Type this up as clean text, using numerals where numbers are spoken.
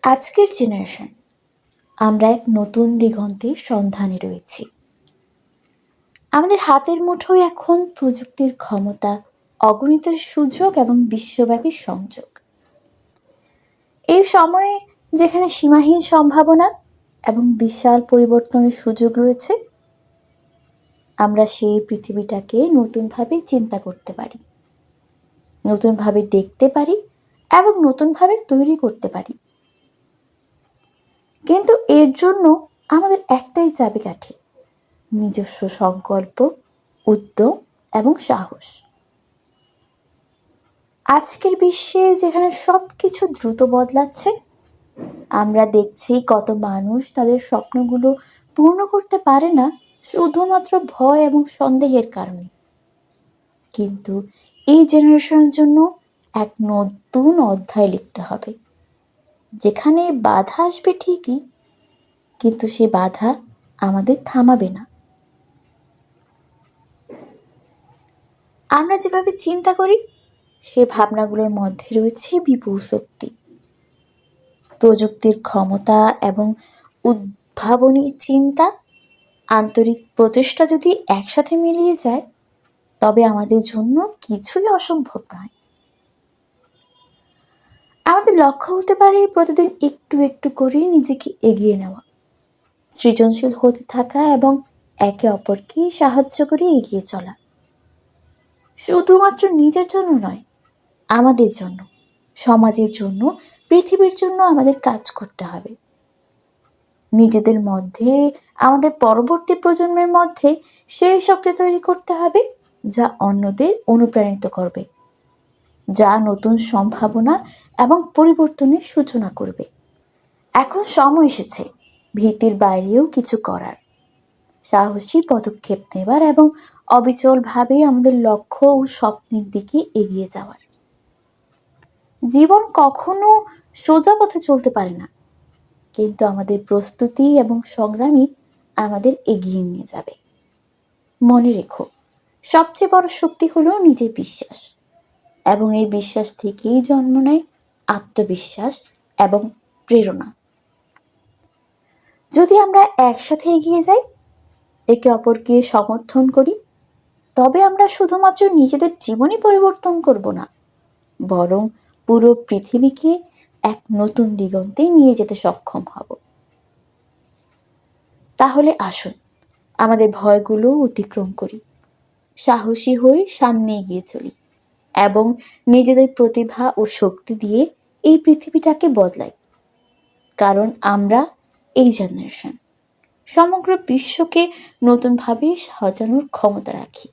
আজকের জেনারেশন আমরা এক নতুন দিগন্তের সন্ধানে রয়েছি। আমাদের হাতের মুঠোয় এখন প্রযুক্তির ক্ষমতা, অগণিত সুযোগ এবং বিশ্বব্যাপী সংযোগ। এই সময়ে যেখানে সীমাহীন সম্ভাবনা এবং বিশাল পরিবর্তনের সুযোগ রয়েছে, আমরা সেই পৃথিবীটাকে নতুনভাবে চিন্তা করতে পারি, নতুনভাবে দেখতে পারি এবং নতুনভাবে তৈরি করতে পারি। কিন্তু এর জন্য আমাদের একটাই চাবিকাঠি: নিজস্ব সংকল্প, উদ্যম এবং সাহস। আজকের বিশ্বে যেখানে সবকিছু দ্রুত বদলাচ্ছে, আমরা দেখছি কত মানুষ তাদের স্বপ্নগুলো পূর্ণ করতে পারে না শুধুমাত্র ভয় এবং সন্দেহের কারণে। কিন্তু এই জেনারেশনের জন্য এক নতুন অধ্যায় লিখতে হবে, যেখানে বাধা আসবে ঠিকই, কিন্তু সে বাধা আমাদের থামাবে না। আমরা যেভাবে চিন্তা করি, সে ভাবনাগুলোর মধ্যে রয়েছে বিপুল শক্তি। প্রযুক্তির ক্ষমতা এবং উদ্ভাবনী চিন্তা, আন্তরিক প্রচেষ্টা যদি একসাথে মিলিয়ে যায়, তবে আমাদের জন্য কিছুই অসম্ভব নয়। আমাদের লক্ষ্য হতে পারে প্রতিদিন একটু একটু করে নিজেকে এগিয়ে নেওয়া, সৃজনশীল হতে থাকা এবং একে অপরকে সাহায্য করে এগিয়ে চলা। শুধুমাত্র নিজের জন্য নয়, আমাদের জন্য, সমাজের জন্য, পৃথিবীর জন্য আমাদের কাজ করতে হবে। নিজেদের মধ্যে, আমাদের পরবর্তী প্রজন্মের মধ্যে সেই শক্তি তৈরি করতে হবে যা অন্যদের অনুপ্রাণিত করবে, যা নতুন সম্ভাবনা এবং পরিবর্তনের সূচনা করবে। এখন সময় এসেছে ভীতির বাইরেও কিছু করার, সাহসী পদক্ষেপ নেবার এবং অবিচলভাবে আমাদের লক্ষ্য ও স্বপ্নের দিকে এগিয়ে যাওয়ার। জীবন কখনো সোজা পথে চলতে পারে না, কিন্তু আমাদের প্রস্তুতি এবং সংগ্রামই আমাদের এগিয়ে নিয়ে যাবে। মনে রেখো, সবচেয়ে বড় শক্তি হলো নিজের বিশ্বাস, এবং এই বিশ্বাস থেকেই জন্ম নেয় আত্মবিশ্বাস এবং প্রেরণা। যদি আমরা একসাথে এগিয়ে যাই, একে অপরকে সমর্থন করি, তবে আমরা শুধুমাত্র নিজেদের জীবনই পরিবর্তন করব না, বরং পুরো পৃথিবীকে এক নতুন দিগন্তে নিয়ে যেতে সক্ষম হব। তাহলে আসুন আমাদের ভয়গুলো অতিক্রম করি, সাহসী হয়ে সামনে এগিয়ে চলি এবং নিজেদের প্রতিভা ও শক্তি দিয়ে এই পৃথিবীটাকে বদলাই। কারণ আমরা এই জেনারেশন সমগ্র বিশ্বকে নতুনভাবে সাজানোর ক্ষমতা রাখি।